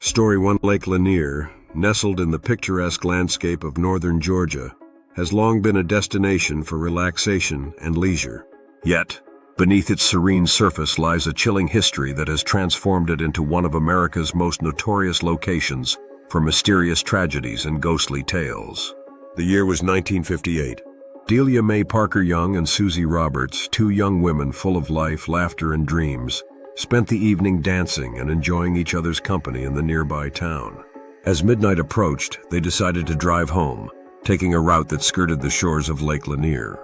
Story 1. Lake Lanier, nestled in the picturesque landscape of northern Georgia, has long been a destination for relaxation and leisure. Yet, beneath its serene surface lies a chilling history that has transformed it into one of America's most notorious locations for mysterious tragedies and ghostly tales. The year was 1958. Delia Mae Parker Young and Susie Roberts, two young women full of life, laughter, and dreams, spent the evening dancing and enjoying each other's company in the nearby town. As midnight approached, they decided to drive home, taking a route that skirted the shores of Lake Lanier.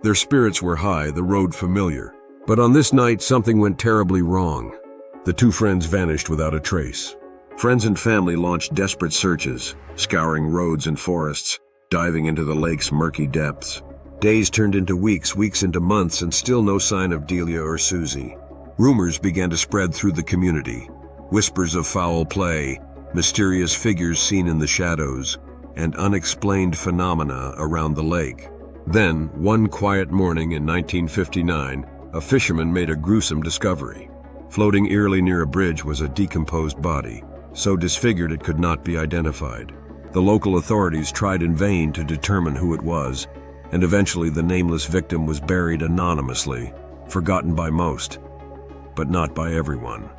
Their spirits were high, the road familiar. But on this night, something went terribly wrong. The two friends vanished without a trace. Friends and family launched desperate searches, scouring roads and forests, diving into the lake's murky depths. Days turned into weeks, weeks into months, and still no sign of Delia or Susie. Rumors began to spread through the community. Whispers of foul play, mysterious figures seen in the shadows, and unexplained phenomena around the lake. Then, one quiet morning in 1959, a fisherman made a gruesome discovery. Floating eerily near a bridge was a decomposed body, so disfigured it could not be identified. The local authorities tried in vain to determine who it was, and eventually the nameless victim was buried anonymously, forgotten by most, but not by everyone.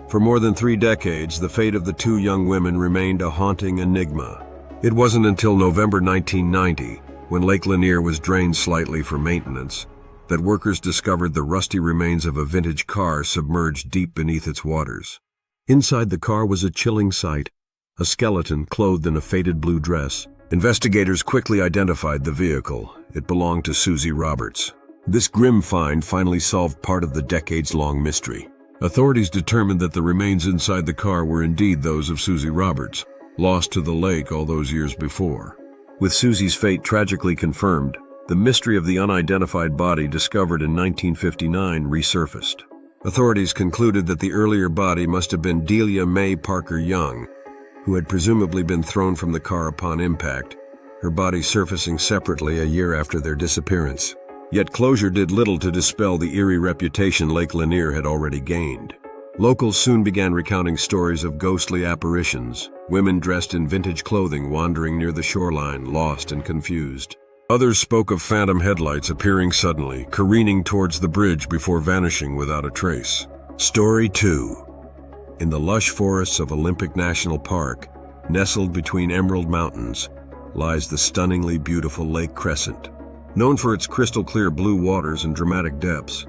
For more than 3 decades, the fate of the two young women remained a haunting enigma. It wasn't until November 1990, when Lake Lanier was drained slightly for maintenance, that workers discovered the rusty remains of a vintage car submerged deep beneath its waters. Inside the car was a chilling sight, a skeleton clothed in a faded blue dress. Investigators quickly identified the vehicle. It belonged to Susie Roberts. This grim find finally solved part of the decades-long mystery. Authorities determined that the remains inside the car were indeed those of Susie Roberts, lost to the lake all those years before. With Susie's fate tragically confirmed, the mystery of the unidentified body discovered in 1959 resurfaced. Authorities concluded that the earlier body must have been Delia Mae Parker Young, who had presumably been thrown from the car upon impact, her body surfacing separately a year after their disappearance. Yet closure did little to dispel the eerie reputation Lake Lanier had already gained. Locals soon began recounting stories of ghostly apparitions, women dressed in vintage clothing wandering near the shoreline, lost and confused. Others spoke of phantom headlights appearing suddenly, careening towards the bridge before vanishing without a trace. Story 2. In the lush forests of Olympic National Park, nestled between Emerald Mountains, lies the stunningly beautiful Lake Crescent. Known for its crystal-clear blue waters and dramatic depths,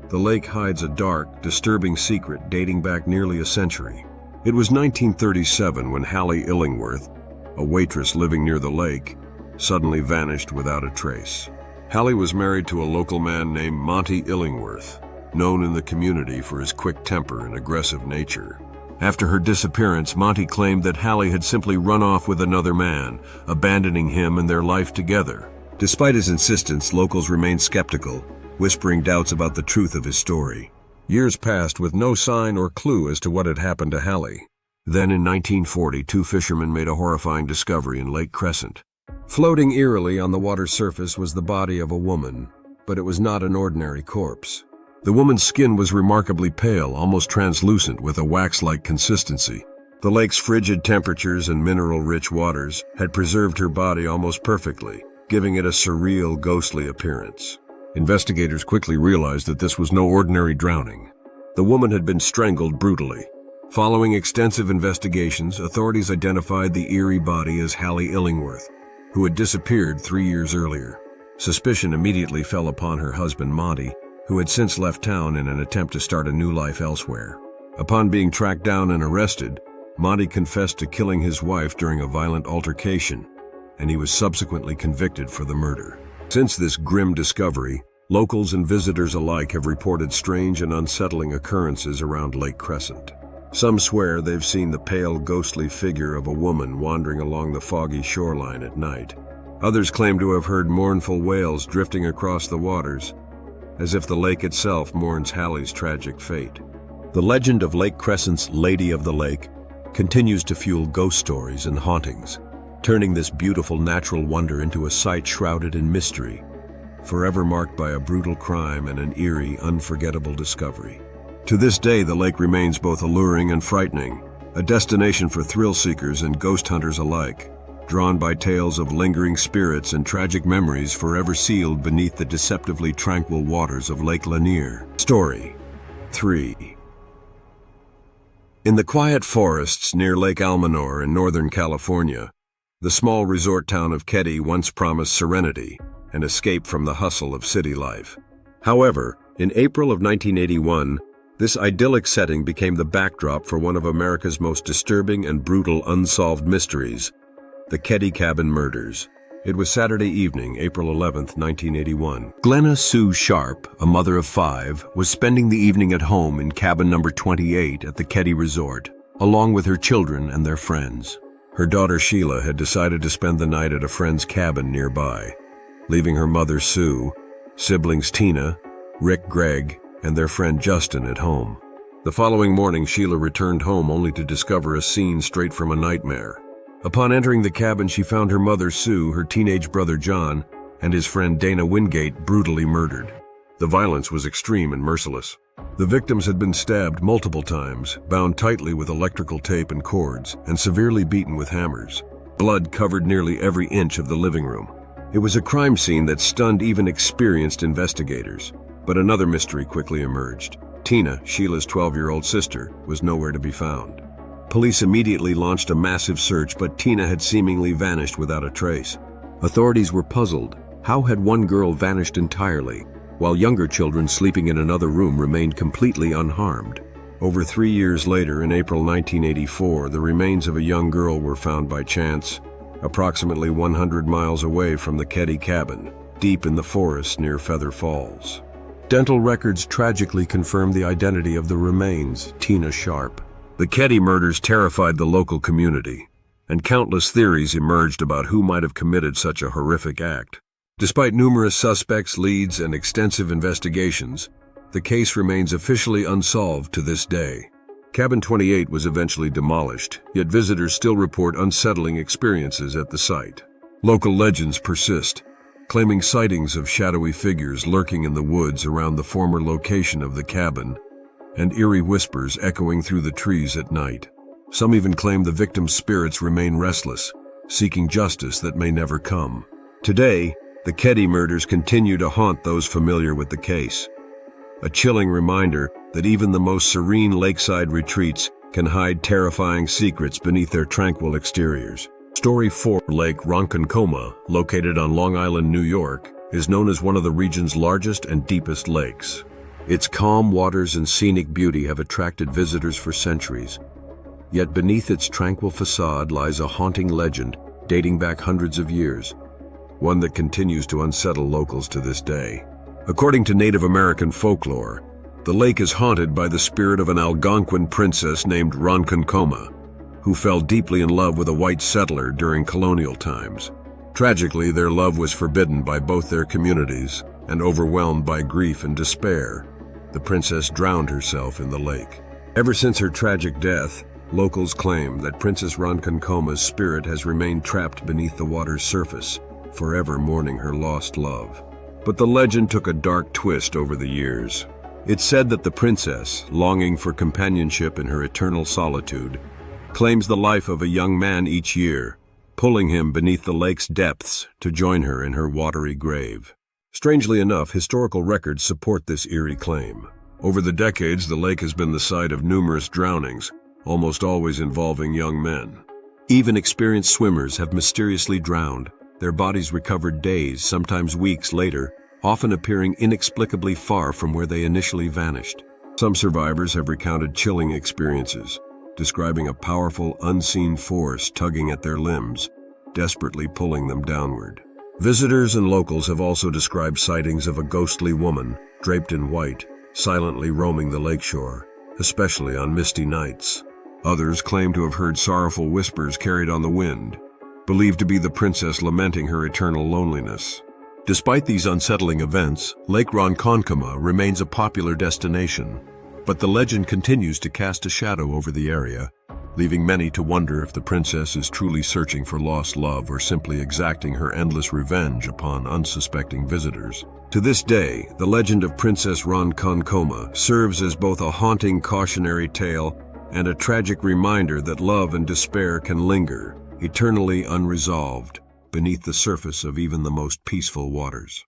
the lake hides a dark, disturbing secret dating back nearly a century. It was 1937 when Hallie Illingworth, a waitress living near the lake, suddenly vanished without a trace. Hallie was married to a local man named Monty Illingworth, known in the community for his quick temper and aggressive nature. After her disappearance, Monty claimed that Hallie had simply run off with another man, abandoning him and their life together. Despite his insistence, locals remained skeptical, whispering doubts about the truth of his story. Years passed with no sign or clue as to what had happened to Hallie. Then in 1940, 2 fishermen made a horrifying discovery in Lake Crescent. Floating eerily on the water's surface was the body of a woman, but it was not an ordinary corpse. The woman's skin was remarkably pale, almost translucent, with a wax-like consistency. The lake's frigid temperatures and mineral-rich waters had preserved her body almost perfectly, giving it a surreal, ghostly appearance. Investigators quickly realized that this was no ordinary drowning. The woman had been strangled brutally. Following extensive investigations, authorities identified the eerie body as Hallie Illingworth, who had disappeared 3 years earlier. Suspicion immediately fell upon her husband, Monty, who had since left town in an attempt to start a new life elsewhere. Upon being tracked down and arrested, Monty confessed to killing his wife during a violent altercation, and he was subsequently convicted for the murder. Since this grim discovery, locals and visitors alike have reported strange and unsettling occurrences around Lake Crescent. Some swear they've seen the pale, ghostly figure of a woman wandering along the foggy shoreline at night. Others claim to have heard mournful wails drifting across the waters, as if the lake itself mourns Hallie's tragic fate. The legend of Lake Crescent's Lady of the Lake continues to fuel ghost stories and hauntings, turning this beautiful natural wonder into a site shrouded in mystery, forever marked by a brutal crime and an eerie, unforgettable discovery. To this day, the lake remains both alluring and frightening, a destination for thrill-seekers and ghost hunters alike, drawn by tales of lingering spirits and tragic memories forever sealed beneath the deceptively tranquil waters of Lake Lanier. Story 3. In the quiet forests near Lake Almanor in Northern California, the small resort town of Keddie once promised serenity and escape from the hustle of city life. However, in April of 1981, this idyllic setting became the backdrop for one of America's most disturbing and brutal unsolved mysteries, the Keddie Cabin murders. It was Saturday evening, April 11, 1981. Glenna Sue Sharp, a mother of 5, was spending the evening at home in cabin number 28 at the Keddie Resort, along with her children and their friends. Her daughter Sheila had decided to spend the night at a friend's cabin nearby, leaving her mother Sue, siblings Tina, Rick, Greg, and their friend Justin at home. The following morning, Sheila returned home only to discover a scene straight from a nightmare. Upon entering the cabin, she found her mother Sue, her teenage brother John, and his friend Dana Wingate brutally murdered. The violence was extreme and merciless. The victims had been stabbed multiple times, bound tightly with electrical tape and cords, and severely beaten with hammers. Blood covered nearly every inch of the living room. It was a crime scene that stunned even experienced investigators. But another mystery quickly emerged. Tina, Sheila's 12-year-old sister, was nowhere to be found. Police immediately launched a massive search, but Tina had seemingly vanished without a trace. Authorities were puzzled. How had one girl vanished entirely, while younger children sleeping in another room remained completely unharmed? Over 3 years later, in April 1984, the remains of a young girl were found by chance, approximately 100 miles away from the Keddie cabin, deep in the forest near Feather Falls. Dental records tragically confirmed the identity of the remains, Tina Sharp. The Keddie murders terrified the local community, and countless theories emerged about who might have committed such a horrific act. Despite numerous suspects, leads, and extensive investigations, the case remains officially unsolved to this day. Cabin 28 was eventually demolished, yet visitors still report unsettling experiences at the site. Local legends persist, claiming sightings of shadowy figures lurking in the woods around the former location of the cabin, and eerie whispers echoing through the trees at night. Some even claim the victims' spirits remain restless, seeking justice that may never come. Today, the Keddie murders continue to haunt those familiar with the case. A chilling reminder that even the most serene lakeside retreats can hide terrifying secrets beneath their tranquil exteriors. Story 4. Lake Ronkonkoma, located on Long Island, New York, is known as one of the region's largest and deepest lakes. Its calm waters and scenic beauty have attracted visitors for centuries. Yet beneath its tranquil facade lies a haunting legend dating back hundreds of years, one that continues to unsettle locals to this day. According to Native American folklore, the lake is haunted by the spirit of an Algonquin princess named Ronkonkoma, who fell deeply in love with a white settler during colonial times. Tragically, their love was forbidden by both their communities, and overwhelmed by grief and despair, the princess drowned herself in the lake. Ever since her tragic death, locals claim that Princess Ronkonkoma's spirit has remained trapped beneath the water's surface, forever mourning her lost love. But the legend took a dark twist over the years. It's said that the princess, longing for companionship in her eternal solitude, claims the life of a young man each year, pulling him beneath the lake's depths to join her in her watery grave. Strangely enough, historical records support this eerie claim. Over the decades, the lake has been the site of numerous drownings, almost always involving young men. Even experienced swimmers have mysteriously drowned, their bodies recovered days, sometimes weeks later, often appearing inexplicably far from where they initially vanished. Some survivors have recounted chilling experiences, describing a powerful, unseen force tugging at their limbs, desperately pulling them downward. Visitors and locals have also described sightings of a ghostly woman, draped in white, silently roaming the lakeshore, especially on misty nights. Others claim to have heard sorrowful whispers carried on the wind, believed to be the princess lamenting her eternal loneliness. Despite these unsettling events, Lake Ronkonkoma remains a popular destination, but the legend continues to cast a shadow over the area, leaving many to wonder if the princess is truly searching for lost love or simply exacting her endless revenge upon unsuspecting visitors. To this day, the legend of Princess Ronkonkoma serves as both a haunting cautionary tale and a tragic reminder that love and despair can linger, eternally unresolved, beneath the surface of even the most peaceful waters.